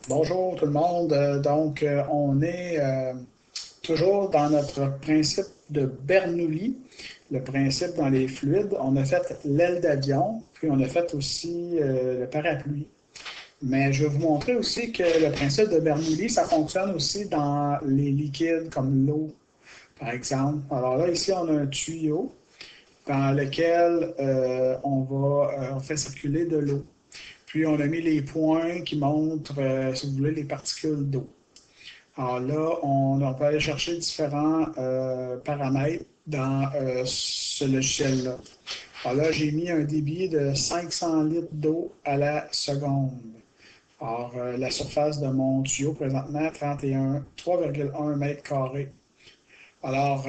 Bonjour tout le monde. On est toujours dans notre principe de Bernoulli, le principe dans les fluides. On a fait l'aile d'avion, puis on a fait aussi le parapluie. Mais je vais vous montrer aussi que le principe de Bernoulli, ça fonctionne aussi dans les liquides comme l'eau, par exemple. Alors là, ici, on a un tuyau dans lequel on fait circuler de l'eau. Puis on a mis les points qui montrent, si vous voulez, les particules d'eau. Alors là, on peut aller chercher différents paramètres dans ce logiciel-là. Alors là, j'ai mis un débit de 500 litres d'eau à la seconde. Alors, la surface de mon tuyau, présentement, 3,1 mètres carrés. Alors,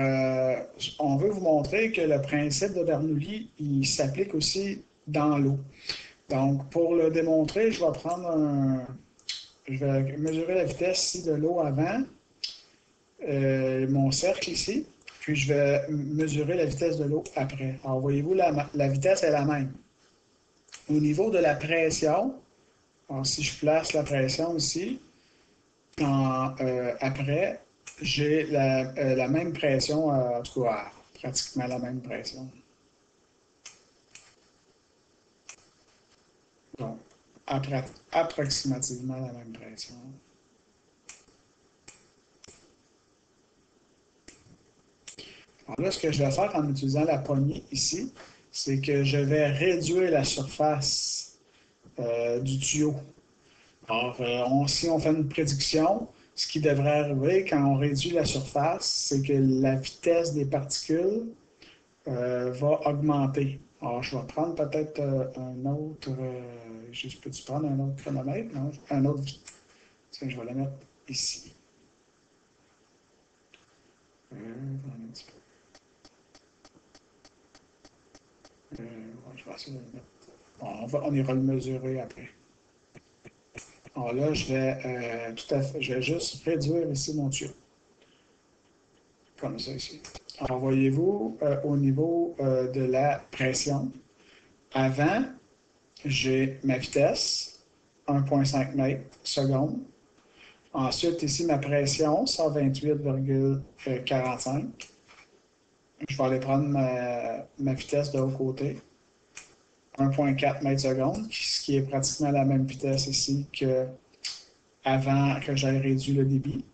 on veut vous montrer que le principe de Bernoulli, il s'applique aussi dans l'eau. Donc, pour le démontrer, je vais mesurer la vitesse ici de l'eau avant mon cercle ici, puis je vais mesurer la vitesse de l'eau après. Alors, voyez-vous, la vitesse est la même. Au niveau de la pression, alors si je place la pression ici, après, j'ai la même pression, en tout cas, pratiquement la même pression. Donc, approximativement la même pression. Alors là, ce que je vais faire en utilisant la poignée ici, c'est que je vais réduire la surface du tuyau. Alors, si on fait une prédiction, ce qui devrait arriver quand on réduit la surface, c'est que la vitesse des particules va augmenter. Alors, je vais prendre peut-être un autre. Peux-tu prendre un autre chronomètre? Non, un autre. Tiens, je vais le mettre ici. Un petit peu. Je vais essayer de le mettre. Bon, on ira le mesurer après. Alors là, je vais juste réduire ici mon tuyau. Comme ça ici. Alors, voyez-vous, au niveau de la pression, avant, j'ai ma vitesse, 1,5 mètres seconde. Ensuite, ici, ma pression, 128,45. Je vais aller prendre ma vitesse de l'autre côté, 1,4 mètres seconde, ce qui est pratiquement la même vitesse ici qu'avant que j'aille réduire le débit.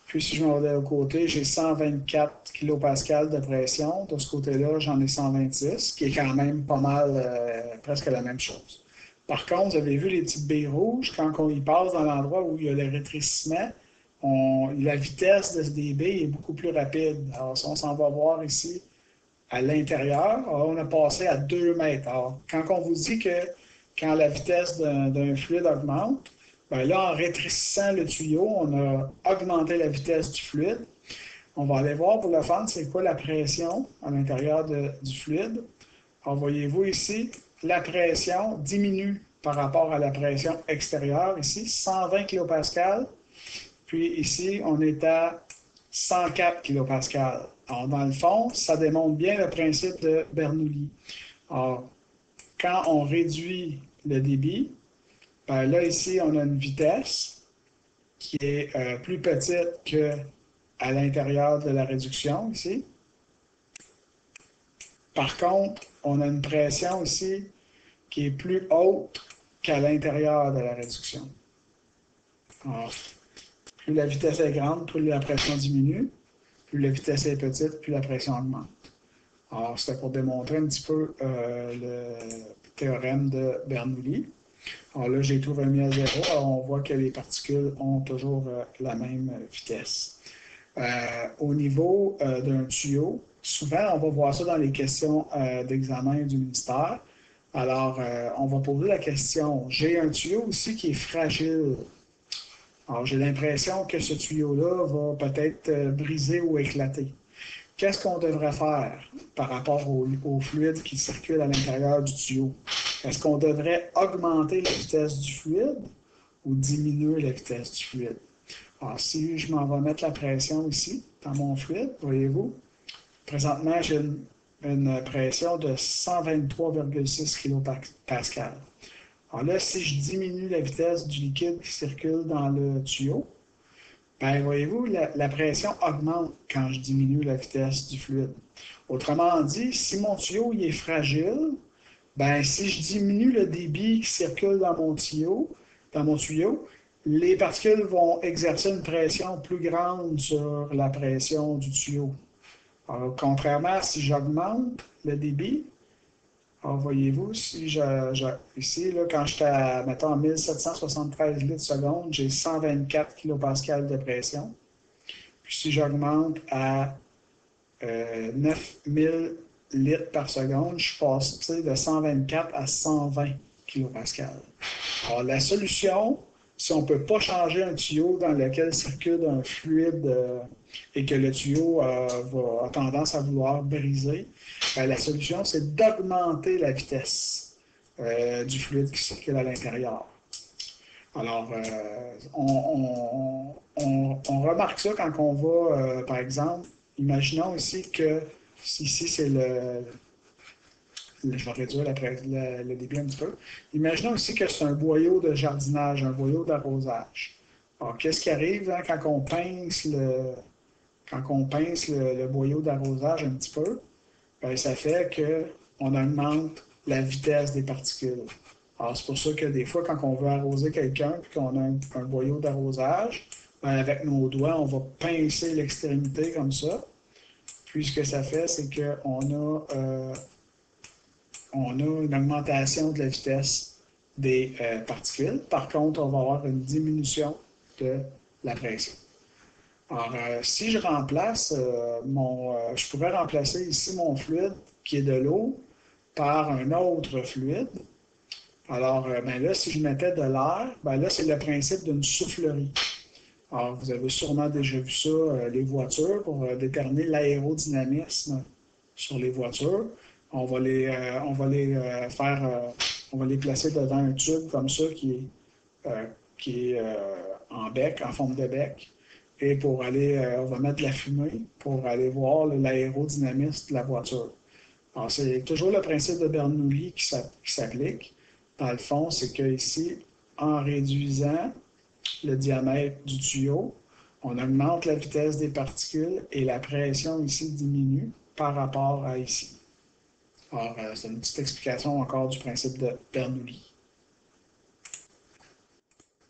Puis si je m'en vais de l'autre côté, j'ai 124 kPa de pression. De ce côté-là, j'en ai 126, qui est quand même pas mal, presque la même chose. Par contre, vous avez vu les petites baies rouges, quand on y passe dans l'endroit où il y a le rétrécissement, la vitesse des baies est beaucoup plus rapide. Alors, si on s'en va voir ici à l'intérieur, on a passé à 2 mètres. Alors, quand on vous dit que quand la vitesse d'un fluide augmente, bien là, en rétrécissant le tuyau, on a augmenté la vitesse du fluide. On va aller voir pour le fun, c'est quoi la pression à l'intérieur du fluide. Alors, voyez-vous ici, la pression diminue par rapport à la pression extérieure, ici, 120 kPa. Puis ici, on est à 104 kPa. Alors, dans le fond, ça démontre bien le principe de Bernoulli. Alors, quand on réduit le débit, ben là, ici, on a une vitesse qui est plus petite qu'à l'intérieur de la réduction, ici. Par contre, on a une pression ici qui est plus haute qu'à l'intérieur de la réduction. Alors, plus la vitesse est grande, plus la pression diminue. Plus la vitesse est petite, plus la pression augmente. Alors, c'était pour démontrer un petit peu le théorème de Bernoulli. Alors là, j'ai tout remis à zéro. Alors, on voit que les particules ont toujours la même vitesse. Au niveau d'un tuyau, souvent, on va voir ça dans les questions d'examen du ministère. Alors, on va poser la question, j'ai un tuyau aussi qui est fragile. Alors, j'ai l'impression que ce tuyau-là va peut-être briser ou éclater. Qu'est-ce qu'on devrait faire par rapport au fluide qui circule à l'intérieur du tuyau? Est-ce qu'on devrait augmenter la vitesse du fluide ou diminuer la vitesse du fluide? Alors, si je m'en vais mettre la pression ici, dans mon fluide, voyez-vous, présentement, j'ai une pression de 123,6 kPa. Alors là, si je diminue la vitesse du liquide qui circule dans le tuyau, ben, voyez-vous, la pression augmente quand je diminue la vitesse du fluide. Autrement dit, si mon tuyau il est fragile, ben, si je diminue le débit qui circule dans mon tuyau, les particules vont exercer une pression plus grande sur la pression du tuyau. Alors, contrairement à si j'augmente le débit, alors voyez-vous, si ici, là, quand j'étais à, mettons, à 1773 litres seconde, j'ai 124 kPa de pression. Puis si j'augmente à 9000 litres par seconde, je suis passé de 124 à 120 kPa. Alors, la solution, si on ne peut pas changer un tuyau dans lequel circule un fluide et que le tuyau a tendance à vouloir briser, ben, la solution, c'est d'augmenter la vitesse du fluide qui circule à l'intérieur. Alors, on remarque ça quand on va, par exemple, imaginons ici que, ici c'est je vais réduire le débit un petit peu. Imaginons aussi que c'est un boyau de jardinage, un boyau d'arrosage. Alors, qu'est-ce qui arrive hein, quand on pince le boyau d'arrosage un petit peu? Bien, ça fait qu'on augmente la vitesse des particules. Alors, c'est pour ça que des fois, quand on veut arroser quelqu'un et qu'on a un boyau d'arrosage, bien, avec nos doigts, on va pincer l'extrémité comme ça. Puis, ce que ça fait, c'est qu'on a une augmentation de la vitesse des particules. Par contre, on va avoir une diminution de la pression. Alors, si je remplace je pourrais remplacer ici mon fluide qui est de l'eau par un autre fluide. Alors, ben là, si je mettais de l'air, ben là, c'est le principe d'une soufflerie. Alors, vous avez sûrement déjà vu ça, les voitures, pour déterminer l'aérodynamisme sur les voitures. On va les placer devant un tube comme ça qui est en bec, en forme de bec. Et pour aller, on va mettre de la fumée pour aller voir l'aérodynamisme de la voiture. Alors, c'est toujours le principe de Bernoulli qui s'applique. Dans le fond, c'est qu'ici, en réduisant le diamètre du tuyau, on augmente la vitesse des particules et la pression ici diminue par rapport à ici. Alors, c'est une petite explication encore du principe de Bernoulli.